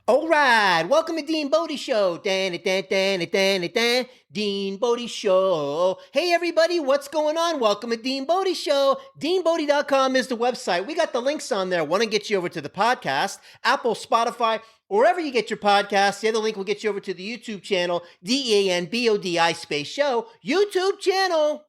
All right, welcome to DeanBodi Show. DeanBodi Show. Hey everybody, what's going on? Welcome to DeanBodi Show. DeanBodi.com is the website. We got the links on there. Want to get you over to the podcast, Apple, Spotify, wherever you get your podcasts. The other link will get you over to the YouTube channel, DeanBodi space show, YouTube channel.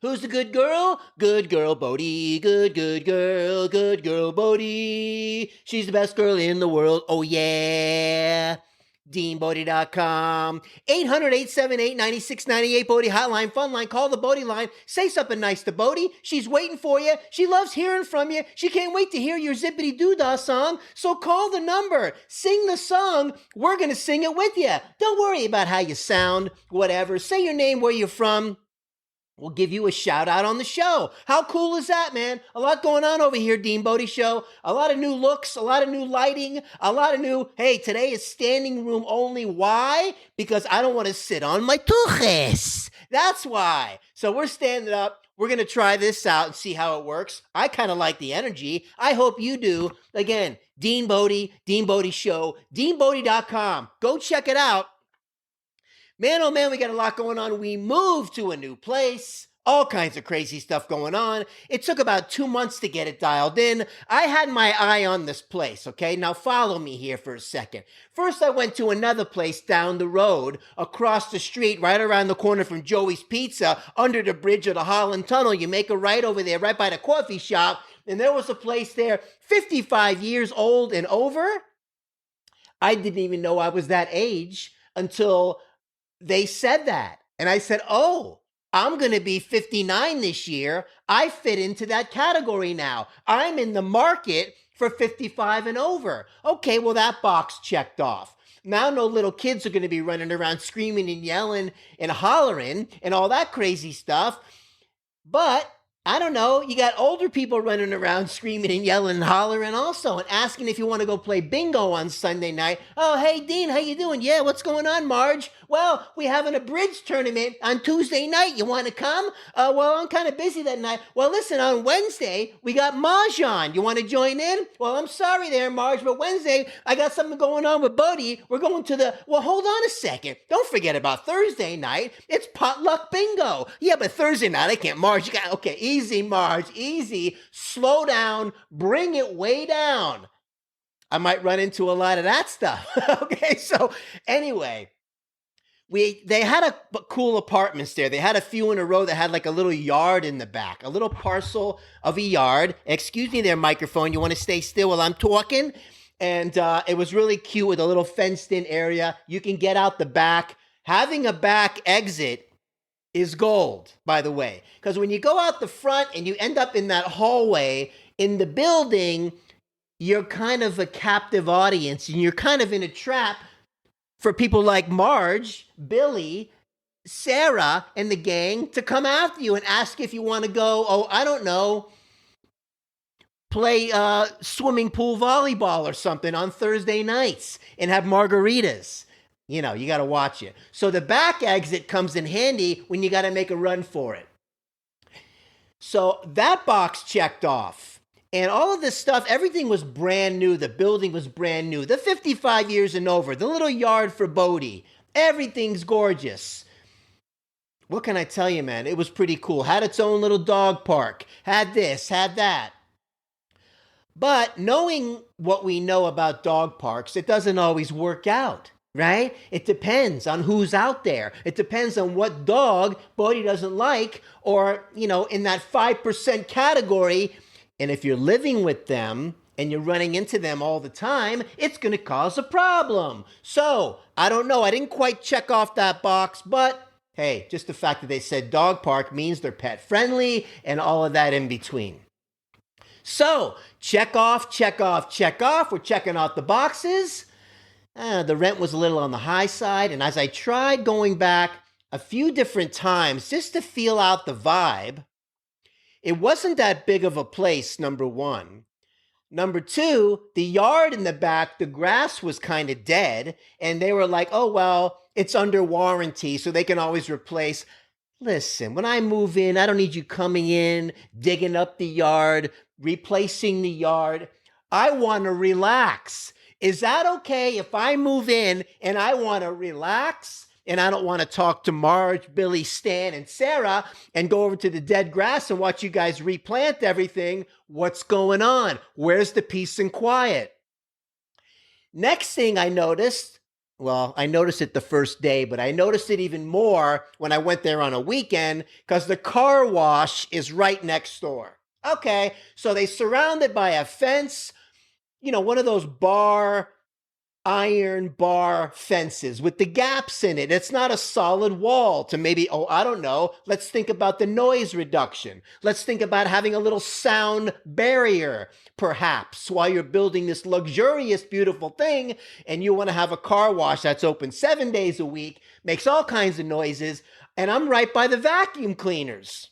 Who's the good girl? Good girl, Bodi. Good girl, Bodi. She's the best girl in the world. Oh, yeah. DeanBodi.com. 800-878-9698 Bodi hotline, fun line. Call the Bodi line. Say something nice to Bodi. She's waiting for you. She loves hearing from you. She can't wait to hear your Zippity Doo-Dah song. So call the number. Sing the song. We're going to sing it with you. Don't worry about how you sound, whatever. Say your name, where you're from. We'll give you a shout out on the show. How cool is that, man? A lot going on over here, DeanBodi Show. A lot of new looks, a lot of new lighting, a lot of new, hey, today is standing room only. Why? Because I don't want to sit on my tuches. That's why. So we're standing up. We're going to try this out and see how it works. I kind of like the energy. I hope you do. Again, DeanBodi Show, DeanBodi.com. Go check it out. Man, oh man, we got a lot going on. We moved to a new place. All kinds of crazy stuff going on. It took about 2 months to get it dialed in. I had my eye on this place, okay? Now follow me here for a second. First, I went to another place down the road, across the street, right around the corner from Joey's Pizza, under the bridge of the Holland Tunnel. You make a right over there, right by the coffee shop, and there was a place there, 55 years old and over. I didn't even know I was that age until they said that. And I said, oh, I'm going to be 59 this year. I fit into that category now. I'm in the market for 55 and over. Okay, well, that box checked off. Now no little kids are going to be running around screaming and yelling and hollering and all that crazy stuff. But I don't know, you got older people running around screaming and yelling and hollering also and asking if you want to go play bingo on Sunday night. Oh, hey, Dean, how you doing? Yeah, what's going on, Marge? Well, we're having a bridge tournament on Tuesday night. You want to come? Well, I'm kind of busy that night. Well, listen, on Wednesday, we got Mahjong. You want to join in? Well, I'm sorry there, Marge, but Wednesday, I got something going on with Bodi. We're going to the, well, hold on a second. Don't forget about Thursday night. It's potluck bingo. Yeah, but Thursday night, I can't. Marge, you got, okay, easy, Marge, easy. Slow down. Bring it way down. I might run into a lot of that stuff. Okay, so anyway, they had a cool apartments there. They had a few in a row that had like a little yard in the back, a little parcel of a yard. Excuse me there, microphone. You want to stay still while I'm talking? And it was really cute with a little fenced-in area. You can get out the back. Having a back exit is gold, by the way. Because when you go out the front and you end up in that hallway in the building, you're kind of a captive audience and you're kind of in a trap for people like Marge, Billy, Sarah, and the gang to come after you and ask if you want to go, oh, I don't know, play swimming pool volleyball or something on Thursday nights and have margaritas. You know, you got to watch it. So the back exit comes in handy when you got to make a run for it. So that box checked off. And all of this stuff, everything was brand new. The building was brand new. The 55 years and over, the little yard for Bodi, everything's gorgeous. What can I tell you, man? It was pretty cool. Had its own little dog park. Had this, had that. But knowing what we know about dog parks, it doesn't always work out, right? It depends on who's out there. It depends on what dog Bodi doesn't like or, you know, in that 5% category. And if you're living with them and you're running into them all the time, it's going to cause a problem. So, I don't know. I didn't quite check off that box, but hey, just the fact that they said dog park means they're pet friendly and all of that in between. So, check off, check off, check off. We're checking off the boxes. The rent was a little on the high side. And as I tried going back a few different times just to feel out the vibe, it wasn't that big of a place, number one. Number two, the yard in the back, the grass was kind of dead. And they were like, oh, well, it's under warranty, so they can always replace. Listen, when I move in, I don't need you coming in, digging up the yard, replacing the yard. I want to relax. Is that okay if I move in and I want to relax and I don't want to talk to Marge, Billy, Stan, and Sarah and go over to the dead grass and watch you guys replant everything? What's going on? Where's the peace and quiet? Next thing I noticed, well, I noticed it the first day, but I noticed it even more when I went there on a weekend because the car wash is right next door. Okay, so they surround it by a fence, one of those iron bar fences with the gaps in it. It's not a solid wall to maybe, I don't know. Let's think about the noise reduction. Let's think about having a little sound barrier, perhaps, while you're building this luxurious, beautiful thing, and you want to have a car wash that's open 7 days a week, makes all kinds of noises, and I'm right by the vacuum cleaners.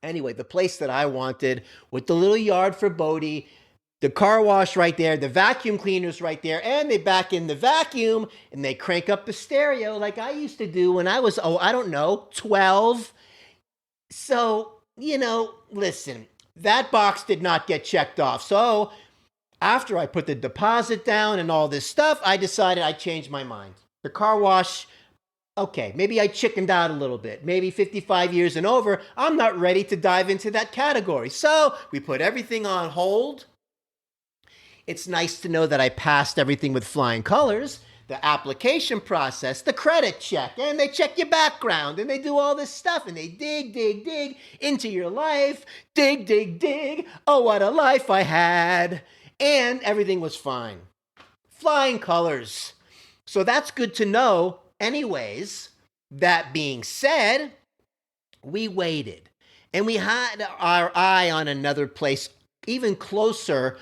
Anyway, the place that I wanted with the little yard for Bodi, the car wash right there, the vacuum cleaners right there, and they back in the vacuum and they crank up the stereo like I used to do when I was, 12. So, listen, that box did not get checked off. So after I put the deposit down and all this stuff, I decided I'd change my mind. The car wash, okay, maybe I chickened out a little bit. Maybe 55 years and over, I'm not ready to dive into that category. So we put everything on hold. It's nice to know that I passed everything with flying colors, the application process, the credit check, and they check your background, and they do all this stuff, and they dig into your life. Dig. Oh, what a life I had. And everything was fine. Flying colors. So that's good to know. Anyways, that being said, we waited, and we had our eye on another place even closer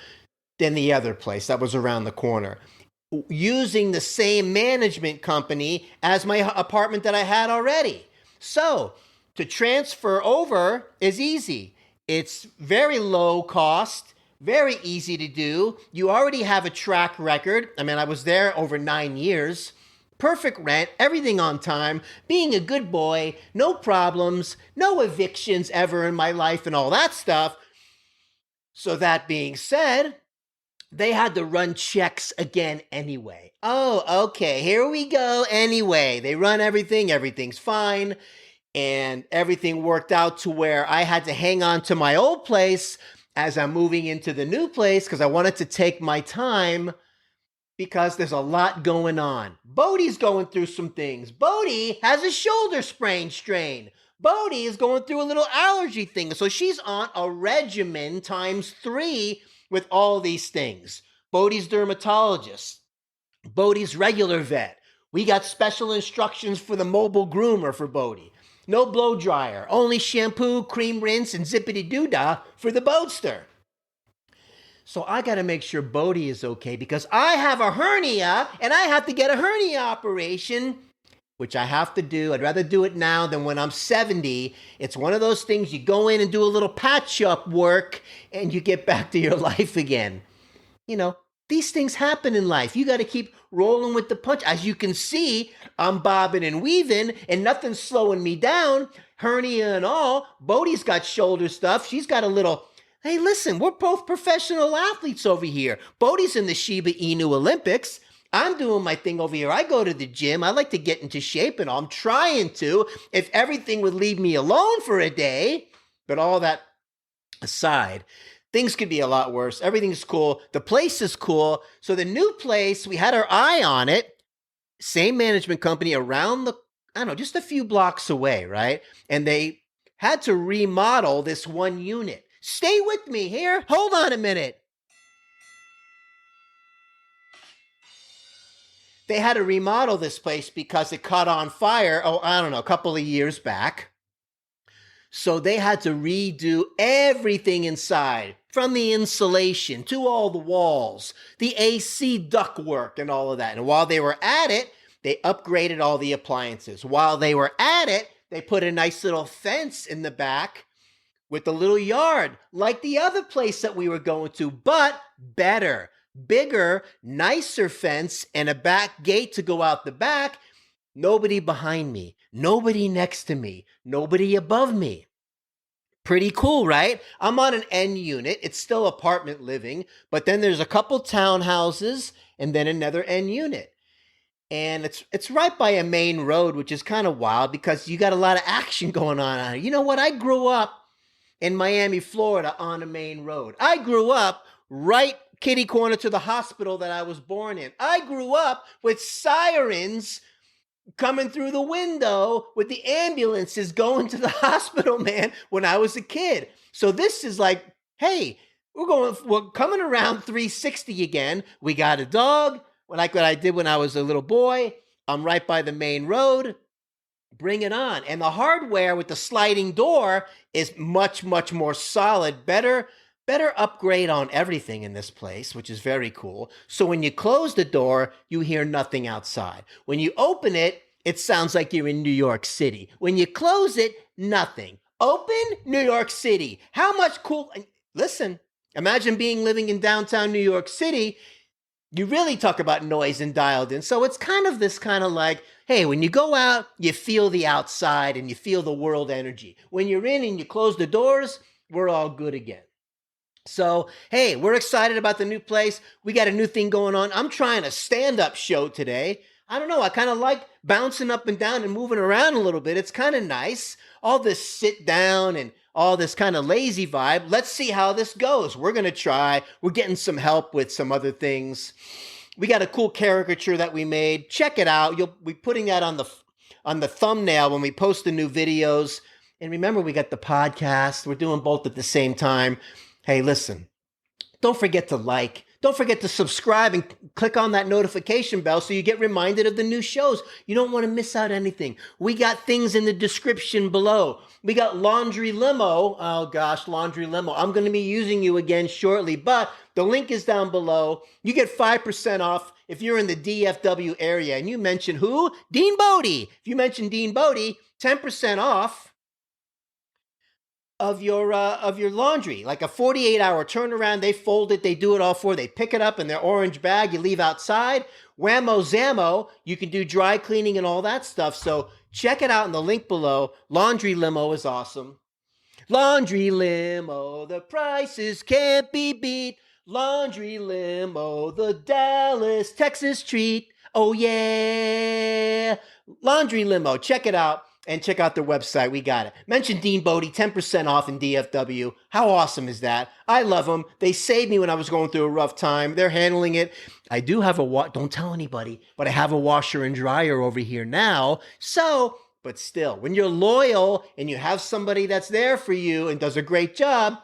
than the other place that was around the corner, using the same management company as my apartment that I had already. So to transfer over is easy. It's very low cost, very easy to do. You already have a track record. I was there over 9 years. Perfect rent, everything on time, being a good boy, no problems, no evictions ever in my life and all that stuff. So that being said, they had to run checks again anyway. Oh, okay, here we go anyway. They run everything's fine, and everything worked out to where I had to hang on to my old place as I'm moving into the new place because I wanted to take my time because there's a lot going on. Bodi's going through some things. Bodi has a shoulder strain. Bodi is going through a little allergy thing, so she's on a regimen times 3 with all these things. Bodi's dermatologist, Bodi's regular vet. We got special instructions for the mobile groomer for Bodi. No blow dryer, only shampoo, cream rinse, and zippity-doo-dah for the boatster. So I got to make sure Bodi is okay because I have a hernia and I have to get a hernia operation, which I have to do. I'd rather do it now than when I'm 70. It's one of those things you go in and do a little patch-up work and you get back to your life again. These things happen in life. You got to keep rolling with the punch. As you can see, I'm bobbing and weaving and nothing's slowing me down. Hernia and all. Bodi's got shoulder stuff. She's got a little... Hey, listen, we're both professional athletes over here. Bodi's in the Shiba Inu Olympics. I'm doing my thing over here. I go to the gym. I like to get into shape and all. I'm trying to, if everything would leave me alone for a day. But all that aside, things could be a lot worse. Everything's cool. The place is cool. So the new place, we had our eye on it. Same management company around just a few blocks away, right? And they had to remodel this one unit. Stay with me here. Hold on a minute. They had to remodel this place because it caught on fire, a couple of years back. So they had to redo everything inside, from the insulation to all the walls, the AC ductwork and all of that. And while they were at it, they upgraded all the appliances. While they were at it, they put a nice little fence in the back with a little yard, like the other place that we were going to, but better, bigger, nicer fence and a back gate to go out the back. Nobody behind me, nobody next to me, nobody above me. Pretty cool, right? I'm on an N unit. It's still apartment living, but then there's a couple townhouses and then another end unit. And it's right by a main road, which is kind of wild because you got a lot of action going on out here. You know what? I grew up in Miami, Florida on a main road. I grew up right kitty corner to the hospital that I was born in. I grew up with sirens coming through the window with the ambulances going to the hospital, man, when I was a kid. So this is like, hey, we're coming around 360 again. We got a dog, like what I did when I was a little boy. I'm right by the main road. Bring it on. And the hardware with the sliding door is much, much more solid, better upgrade on everything in this place, which is very cool. So when you close the door, you hear nothing outside. When you open it, it sounds like you're in New York City. When you close it, nothing. Open New York City. How much cool? Listen, imagine living in downtown New York City. You really talk about noise and dialed in. So it's kind of like, hey, when you go out, you feel the outside and you feel the world energy. When you're in and you close the doors, we're all good again. So, hey, we're excited about the new place. We got a new thing going on. I'm trying a stand-up show today. I don't know. I kind of like bouncing up and down and moving around a little bit. It's kind of nice. All this sit down and all this kind of lazy vibe. Let's see how this goes. We're going to try. We're getting some help with some other things. We got a cool caricature that we made. Check it out. You'll be putting that on the thumbnail when we post the new videos. And remember, we got the podcast. We're doing both at the same time. Hey, listen, don't forget to like, don't forget to subscribe and click on that notification bell so you get reminded of the new shows. You don't want to miss out anything. We got things in the description below. We got Laundry Limo. Oh gosh, Laundry Limo. I'm going to be using you again shortly, but the link is down below. You get 5% off if you're in the DFW area and you mention who? DeanBodi. If you mention DeanBodi, 10% off of your laundry, like a 48-hour turnaround. They fold it, they do it all for you. They pick it up in their orange bag, you leave outside. Whammo Zammo, you can do dry cleaning and all that stuff. So check it out in the link below. Laundry Limo is awesome. Laundry Limo, the prices can't be beat. Laundry Limo, the Dallas, Texas treat. Oh yeah. Laundry Limo, check it out. And check out their website. We got it. Mention DeanBodi, 10% off in DFW. How awesome is that? I love them. They saved me when I was going through a rough time. They're handling it. I do have don't tell anybody, but I have a washer and dryer over here now. So, but still, when you're loyal and you have somebody that's there for you and does a great job,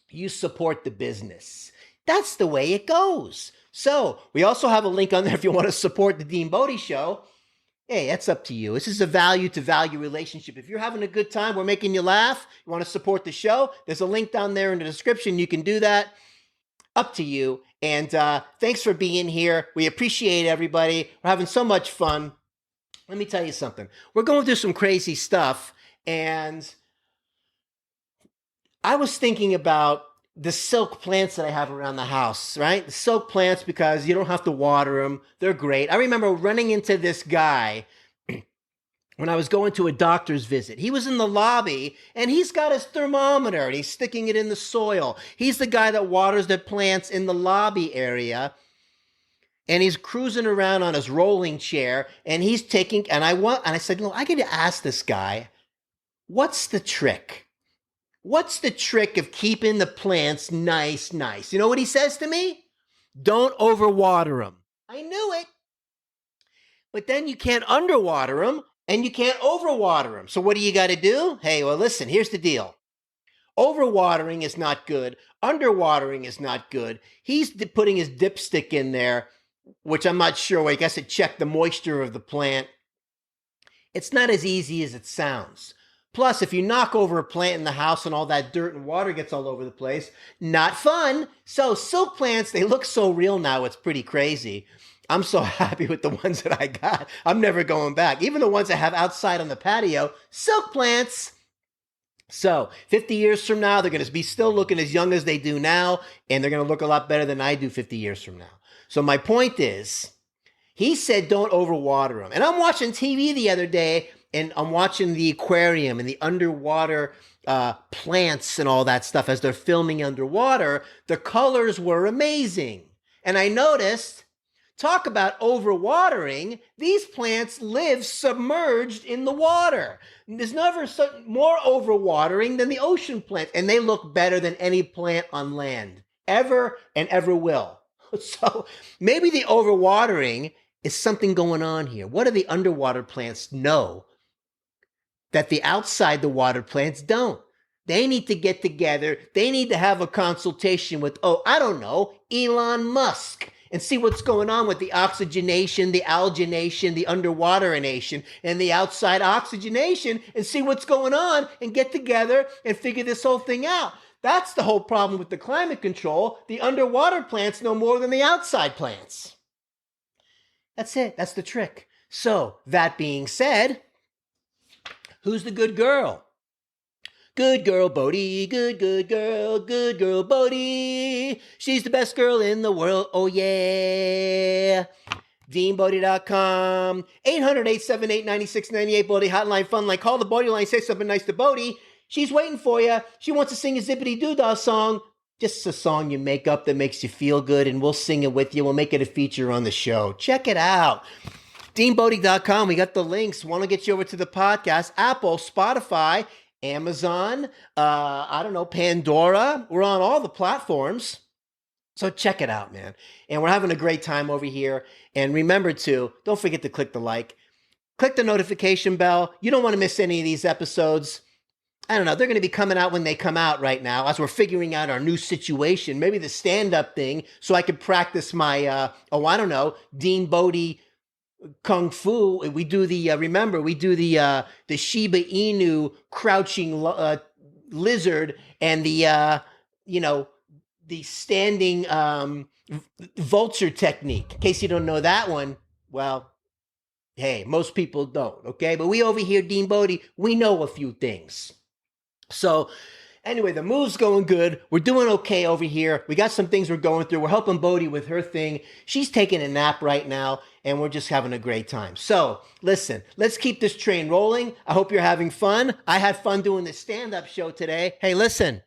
you support the business. That's the way it goes. So, we also have a link on there if you want to support the DeanBodi Show. Hey, that's up to you. This is a value-to-value relationship. If you're having a good time, we're making you laugh, you want to support the show, there's a link down there in the description. You can do that. Up to you. And thanks for being here. We appreciate everybody. We're having so much fun. Let me tell you something. We're going through some crazy stuff, and I was thinking about the silk plants that I have around the house, right? The silk plants, because you don't have to water them. They're great. I remember running into this guy when I was going to a doctor's visit. He was in the lobby, and he's got his thermometer, and he's sticking it in the soil. He's the guy that waters the plants in the lobby area, and he's cruising around on his rolling chair, and he's taking, and I said, no, I got to ask this guy, what's the trick? What's the trick of keeping the plants nice? You know what he says to me? Don't overwater them. I knew it. But then you can't underwater them and you can't overwater them. So what do you got to do? Hey, well, listen, here's the deal. Overwatering is not good. Underwatering is not good. He's putting his dipstick in there, which I'm not sure. I guess it checked the moisture of the plant. It's not as easy as it sounds. Plus, if you knock over a plant in the house and all that dirt and water gets all over the place, not fun. So silk plants, they look so real now, it's pretty crazy. I'm so happy with the ones that I got. I'm never going back. Even the ones I have outside on the patio, silk plants. So 50 years from now, they're going to be still looking as young as they do now, and they're going to look a lot better than I do 50 years from now. So my point is, he said don't overwater them. And I'm watching TV the other day, and I'm watching the aquarium and the underwater plants and all that stuff as they're filming underwater. The colors were amazing. And I noticed Talk about overwatering. These plants live submerged in the water. There's never more overwatering than the ocean plants, and they look better than any plant on land, ever and ever will. So maybe the overwatering is something going on here. What do the underwater plants know that the outside the water plants don't? They need to get together. They need to have a consultation with, I don't know, Elon Musk, and see what's going on with the oxygenation, the algination, the underwateringation, and the outside oxygenation, and see what's going on and get together and figure this whole thing out. That's the whole problem with the climate control. The underwater plants know more than the outside plants. That's it. That's the trick. So, that being said, who's the good girl? Good girl, Bodi. Good girl, Bodi. She's the best girl in the world. Oh, yeah. DeanBodi.com. 800-878-9698. Bodi hotline, fun line. Call the Bodi line. Say something nice to Bodi. She's waiting for you. She wants to sing a Zippity Doo-Dah song. Just a song you make up that makes you feel good, and we'll sing it with you. We'll make it a feature on the show. Check it out. DeanBodi.com. We got the links. Want to get you over to the podcast. Apple, Spotify, Amazon, Pandora. We're on all the platforms. So check it out, man. And we're having a great time over here. And remember don't forget to click the like. Click the notification bell. You don't want to miss any of these episodes. I don't know. They're going to be coming out when they come out right now as we're figuring out our new situation. Maybe the stand-up thing so I could practice my, DeanBodi Kung Fu. We do the the Shiba Inu crouching lizard and the standing vulture technique. In case you don't know that one, well, hey, most people don't, okay? But we over here, DeanBodi, we know a few things. So anyway, the move's going good. We're doing okay over here. We got some things we're going through. We're helping Bodi with her thing. She's taking a nap right now, and we're just having a great time. So listen, let's keep this train rolling. I hope you're having fun. I had fun doing this stand-up show today. Hey, listen.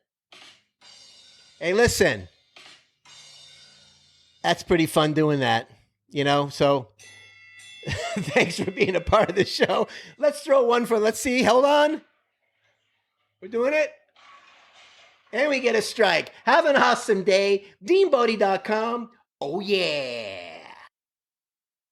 That's pretty fun doing that, so thanks for being a part of the show. Let's throw one let's see, hold on. We're doing it. And we get a strike. Have an awesome day. DeanBodi.com. Oh, yeah.